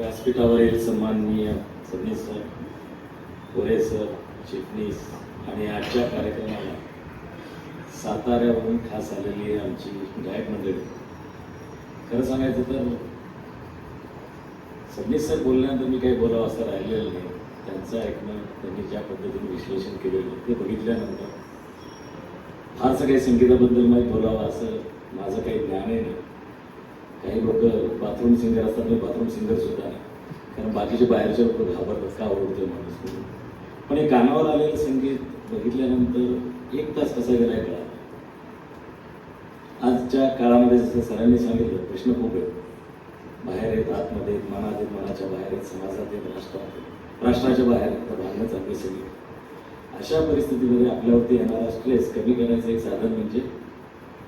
व्यासपीठावरील सन्माननीय फडणवीस सर, गोरे सर, चिटणीस आणि आजच्या कार्यक्रमाला साताऱ्यावरून खास आलेली आमची गायक मंडळी. खरं सांगायचं तर फडणवीस सर बोलल्यानंतर मी काही बोलावं असं राहिलेलं नाही. त्यांचं ऐकणं, त्यांनी ज्या पद्धतीने विश्लेषण केलेलं ते बघितल्यानंतर फारसं काही संगीताबद्दल माहीत बोलावं असं माझं काही ज्ञानही नाही. काही लोक बाथरूम सिंगर असतात, मी बाथरूम सिंगर सुद्धा नाही, कारण बाकीचे बाहेरचे लोक घाबरतात का आवडते माणूस म्हणून. पण हे कानावर आलेलं संगीत बघितल्यानंतर 1 तास कसा गेलाय कळा. आजच्या काळामध्ये जसं सरांनी सांगितलं, प्रश्न खूप आहेत. बाहेर आहेत, आतमध्ये आहेत, मनात आहेत, मनाच्या बाहेर आहेत, समाजात आहेत, राष्ट्रात आहेत, राष्ट्राच्या बाहेर आहेत, तर भांडणं चालली सगळी. अशा परिस्थितीमध्ये आपल्यावरती येणारा स्ट्रेस कमी करण्याचं एक साधन म्हणजे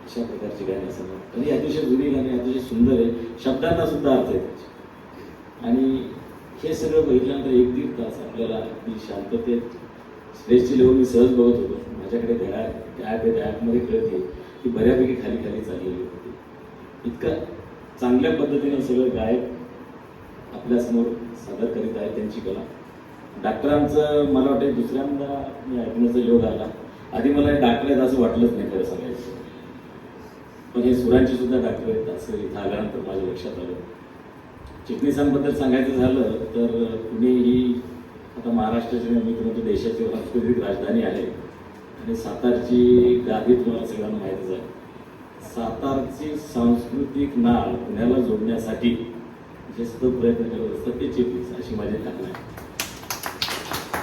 अशा प्रकारची गाणी असतात. आणि अतिशय जुनी गाणी, अतिशय सुंदर आहे, शब्दांना सुद्धा अर्थ आहे त्याची. आणि हे सगळं बघितल्यानंतर 1-1.5 तास आपल्याला अगदी शांततेत स्ट्रेसची लेवल मी सहज बघत होतो. माझ्याकडे ॲप आहे, त्या ॲपमध्ये कळते की बऱ्यापैकी खाली चाललेली होती. इतकं चांगल्या पद्धतीने सगळं गायक आपल्यासमोर सादर करीत आहे त्यांची कला. डॉक्टरांचं मला वाटतं दुसऱ्यांदा मी ऐकण्याचा योग आला. आधी मला डॉक्टर आहेत असं वाटलंच नाही खरं सांगायचं, पण हे सुरांची सुद्धा डॉक्टर आहेत असं इथं आल्यानंतर माझ्या लक्षात आलं. चिटणीसांबद्दल सांगायचं झालं तर पुणे ही आता महाराष्ट्राची मी म्हणतो देशाची सांस्कृतिक राजधानी आहे. आणि सातारची गादी तुम्हाला सगळ्यांना माहीतच आहे. सातारची सांस्कृतिक नाळ पुण्याला जोडण्यासाठी जे सतत प्रयत्न करत असतात ते चिटणीस, अशी माझी धारणा आहे.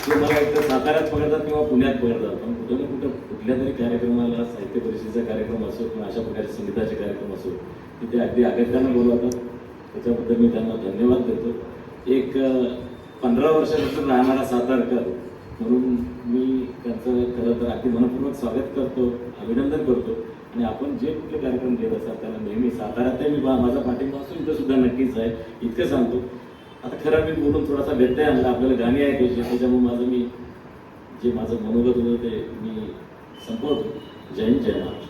ते मला एकतर साताऱ्यात पकडतात किंवा पुण्यात पकडतात, पण कुठं ना कुठं कुठल्या तरी कार्यक्रमाला, साहित्य परिषदेचा कार्यक्रम असो किंवा अशा प्रकारचे संगीताचे कार्यक्रम असो, तिथे अगदी आगत्यानं बोलवतात. त्याच्याबद्दल मी त्यांना धन्यवाद देतो. एक 15 वर्षापासून राहणारा सातारकर म्हणून मी त्यांचं खरं तर अगदी मनपूर्वक स्वागत करतो, अभिनंदन करतो. आणि आपण जे कुठले कार्यक्रम घेत असाल त्याला नेहमी साताऱ्यात मी माझा पाठिंबा असून इथं सुद्धा नक्कीच आहे, इतकं सांगतो. आता खरं मी बोलून थोडासा व्यत्यय आणला, आपल्याला गाणी ऐकायची, त्याच्यामुळे माझं मनोगत होतं ते मी संपवतो. जय हिंद, जय महाराष्ट्र.